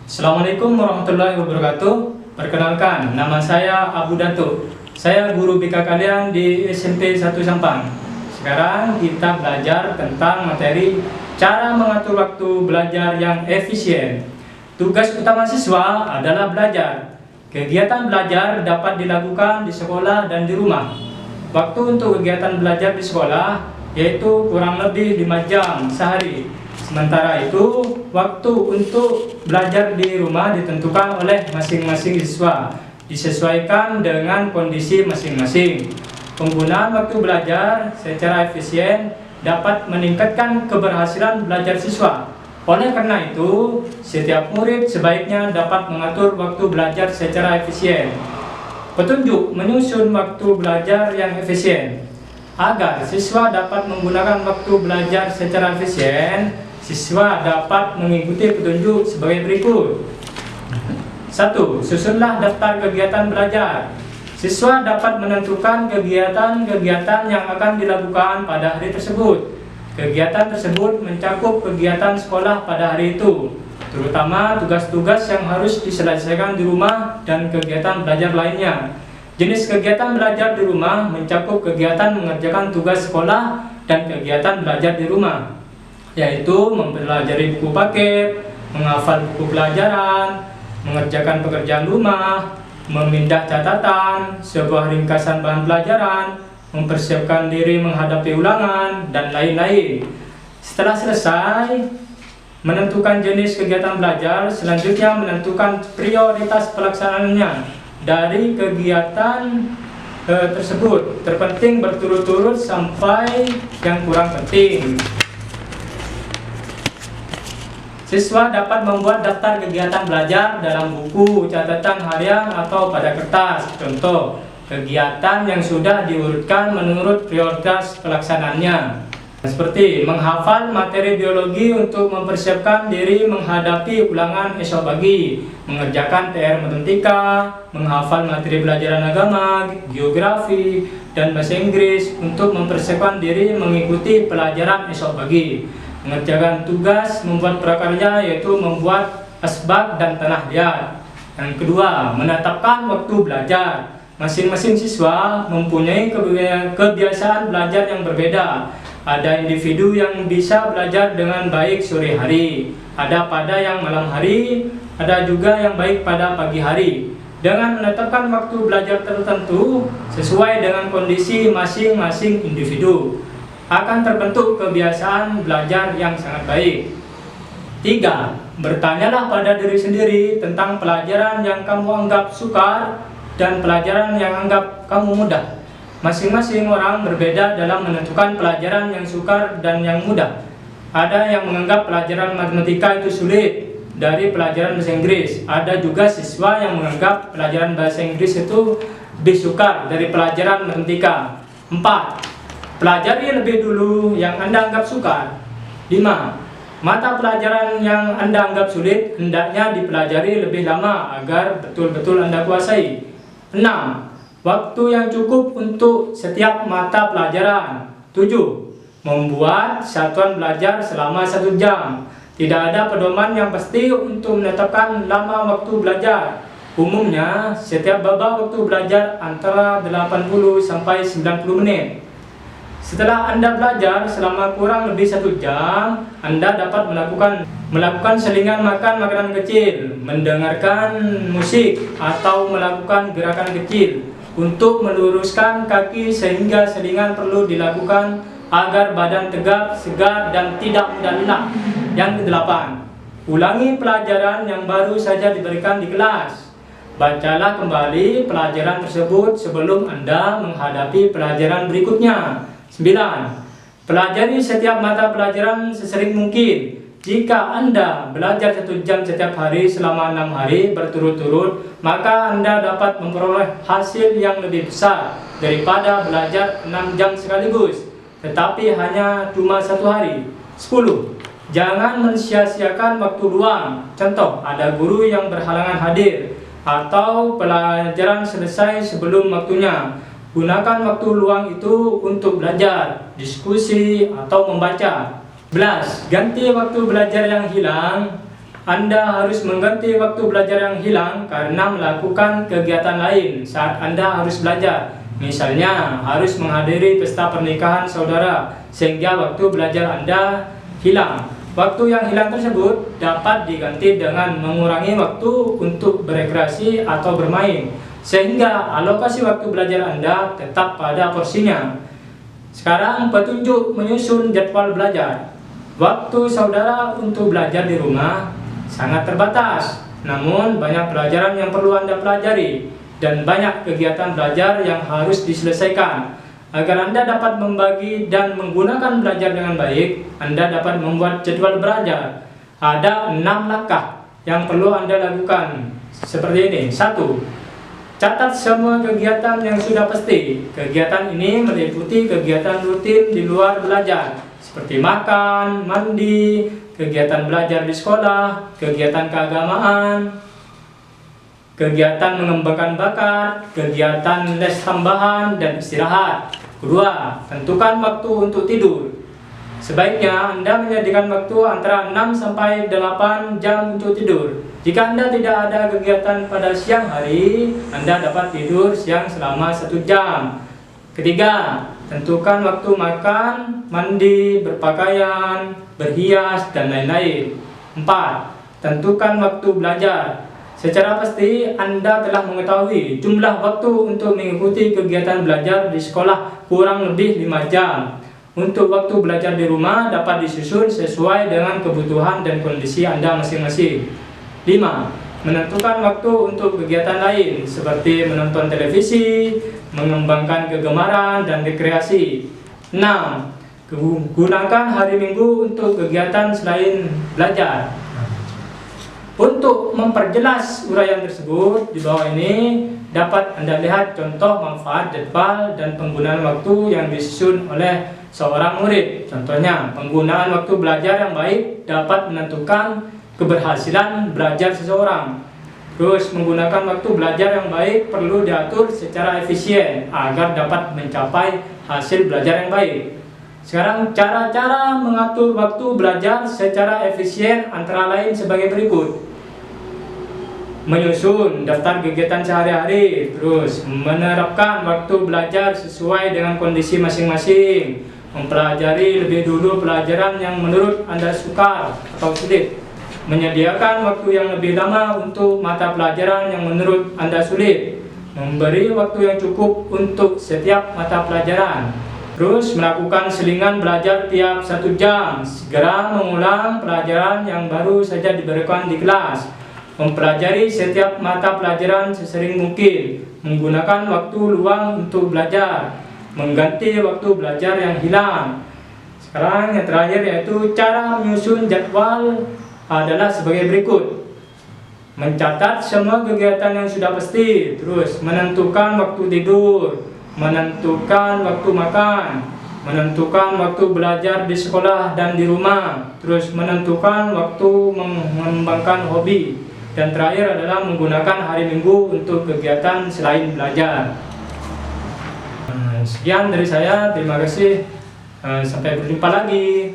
Assalamualaikum warahmatullahi wabarakatuh. Perkenalkan, nama saya Abu Datuk. Saya guru BK kalian di SMP 1 Sampang. Sekarang kita belajar tentang materi cara mengatur waktu belajar yang efisien. Tugas utama siswa adalah belajar. Kegiatan belajar dapat dilakukan di sekolah dan di rumah. Waktu untuk kegiatan belajar di sekolah yaitu kurang lebih 5 jam sehari. Sementara itu, waktu untuk belajar di rumah ditentukan oleh masing-masing siswa, disesuaikan dengan kondisi masing-masing. Penggunaan waktu belajar secara efisien dapat meningkatkan keberhasilan belajar siswa. Oleh karena itu, setiap murid sebaiknya dapat mengatur waktu belajar secara efisien. Petunjuk menyusun waktu belajar yang efisien. Agar siswa dapat menggunakan waktu belajar secara efisien, siswa dapat mengikuti petunjuk sebagai berikut. 1. Susunlah daftar kegiatan belajar. Siswa dapat menentukan kegiatan-kegiatan yang akan dilakukan pada hari tersebut. Kegiatan tersebut mencakup kegiatan sekolah pada hari itu, terutama tugas-tugas yang harus diselesaikan di rumah dan kegiatan belajar lainnya. Jenis kegiatan belajar di rumah mencakup kegiatan mengerjakan tugas sekolah dan kegiatan belajar di rumah, yaitu mempelajari buku paket, menghafal buku pelajaran, mengerjakan pekerjaan rumah, memindah catatan, sebuah ringkasan bahan pelajaran, mempersiapkan diri menghadapi ulangan, dan lain-lain. Setelah selesai menentukan jenis kegiatan belajar, selanjutnya menentukan prioritas pelaksanaannya dari kegiatan tersebut. Terpenting berturut-turut sampai yang kurang penting. Siswa dapat membuat daftar kegiatan belajar dalam buku, catatan harian, atau pada kertas. Contoh, kegiatan yang sudah diurutkan menurut prioritas pelaksanaannya. Seperti menghafal materi biologi untuk mempersiapkan diri menghadapi ulangan esok pagi, mengerjakan PR matematika, menghafal materi pelajaran agama, geografi, dan bahasa Inggris untuk mempersiapkan diri mengikuti pelajaran esok pagi. Mengerjakan tugas membuat prakarya yaitu membuat asbak dan tanah liat. Yang kedua, menetapkan waktu belajar. Masing-masing siswa mempunyai kebiasaan belajar yang berbeda. Ada individu yang bisa belajar dengan baik sore hari, ada pada yang malam hari, ada juga yang baik pada pagi hari. Dengan menetapkan waktu belajar tertentu sesuai dengan kondisi masing-masing individu, akan terbentuk kebiasaan belajar yang sangat baik. 3. Bertanyalah pada diri sendiri tentang pelajaran yang kamu anggap sukar dan pelajaran yang anggap kamu mudah. Masing-masing orang berbeda dalam menentukan pelajaran yang sukar dan yang mudah. Ada yang menganggap pelajaran matematika itu sulit dari pelajaran bahasa Inggris. Ada juga siswa yang menganggap pelajaran bahasa Inggris itu lebih sukar dari pelajaran matematika. 4. Pelajari lebih dulu yang Anda anggap sukar. 5. Mata pelajaran yang Anda anggap sulit hendaknya dipelajari lebih lama agar betul-betul Anda kuasai. 6. Waktu yang cukup untuk setiap mata pelajaran. 7. Membuat satuan belajar selama 1 jam. Tidak ada pedoman yang pasti untuk menetapkan lama waktu belajar. Umumnya, setiap babak waktu belajar antara 80 sampai 90 menit. Setelah Anda belajar selama kurang lebih 1 jam, Anda dapat melakukan selingan makan makanan kecil, mendengarkan musik, atau melakukan gerakan kecil untuk meluruskan kaki sehingga selingan perlu dilakukan agar badan tegap, segar, dan tidak mudah lelah. Yang ke-8, ulangi pelajaran yang baru saja diberikan di kelas. Bacalah kembali pelajaran tersebut sebelum Anda menghadapi pelajaran berikutnya. 9. Pelajari setiap mata pelajaran sesering mungkin. Jika Anda belajar 1 jam setiap hari selama 6 hari berturut-turut, maka Anda dapat memperoleh hasil yang lebih besar daripada belajar 6 jam sekaligus, tetapi hanya cuma 1 hari. 10. Jangan mensia-siakan waktu luang. Contoh, ada guru yang berhalangan hadir, atau pelajaran selesai sebelum waktunya. Gunakan waktu luang itu untuk belajar, diskusi, atau membaca. 11. Ganti waktu belajar yang hilang Anda harus mengganti waktu belajar yang hilang karena melakukan kegiatan lain saat Anda harus belajar. Misalnya, harus menghadiri pesta pernikahan saudara, sehingga waktu belajar Anda hilang. Waktu yang hilang tersebut dapat diganti dengan mengurangi waktu untuk berekreasi atau bermain, sehingga alokasi waktu belajar Anda tetap pada porsinya. Sekarang petunjuk menyusun jadwal belajar. Waktu saudara untuk belajar di rumah sangat terbatas, namun banyak pelajaran yang perlu Anda pelajari dan banyak kegiatan belajar yang harus diselesaikan. Agar Anda dapat membagi dan menggunakan belajar dengan baik, Anda dapat membuat jadwal belajar. Ada 6 langkah yang perlu Anda lakukan seperti ini. 1. Catat semua kegiatan yang sudah pasti. Kegiatan ini meliputi kegiatan rutin di luar belajar, seperti makan, mandi, kegiatan belajar di sekolah, kegiatan keagamaan, kegiatan mengembangkan bakat, kegiatan les tambahan, dan istirahat. Kedua, tentukan waktu untuk tidur. Sebaiknya Anda menyediakan waktu antara 6 sampai 8 jam untuk tidur. Jika Anda tidak ada kegiatan pada siang hari, Anda dapat tidur siang selama 1 jam. Ketiga, tentukan waktu makan, mandi, berpakaian, berhias, dan lain-lain. 4. Tentukan waktu belajar. Secara pasti Anda telah mengetahui jumlah waktu untuk mengikuti kegiatan belajar di sekolah kurang lebih 5 jam. Untuk waktu belajar di rumah dapat disusun sesuai dengan kebutuhan dan kondisi Anda masing-masing. 5. Menentukan waktu untuk kegiatan lain seperti menonton televisi, mengembangkan kegemaran, dan rekreasi. 6. Gunakan hari Minggu untuk kegiatan selain belajar. Untuk memperjelas uraian tersebut, di bawah ini dapat Anda lihat contoh manfaat jadwal dan penggunaan waktu yang disusun oleh seorang murid. Contohnya, penggunaan waktu belajar yang baik dapat menentukan keberhasilan belajar seseorang. Terus, menggunakan waktu belajar yang baik perlu diatur secara efisien agar dapat mencapai hasil belajar yang baik. Sekarang, cara-cara mengatur waktu belajar secara efisien antara lain sebagai berikut. Menyusun daftar kegiatan sehari-hari, terus menerapkan waktu belajar sesuai dengan kondisi masing-masing, mempelajari lebih dulu pelajaran yang menurut Anda sukar atau sulit, menyediakan waktu yang lebih lama untuk mata pelajaran yang menurut Anda sulit, memberi waktu yang cukup untuk setiap mata pelajaran. Terus melakukan selingan belajar tiap 1 jam, segera mengulang pelajaran yang baru saja diberikan di kelas, mempelajari setiap mata pelajaran sesering mungkin, menggunakan waktu luang untuk belajar, mengganti waktu belajar yang hilang. Sekarang yang terakhir yaitu cara menyusun jadwal adalah sebagai berikut. Mencatat semua kegiatan yang sudah pasti, terus menentukan waktu tidur, menentukan waktu makan, menentukan waktu belajar di sekolah dan di rumah, terus menentukan waktu mengembangkan hobi, dan terakhir adalah menggunakan hari Minggu untuk kegiatan selain belajar. Sekian dari saya, terima kasih, sampai berjumpa lagi.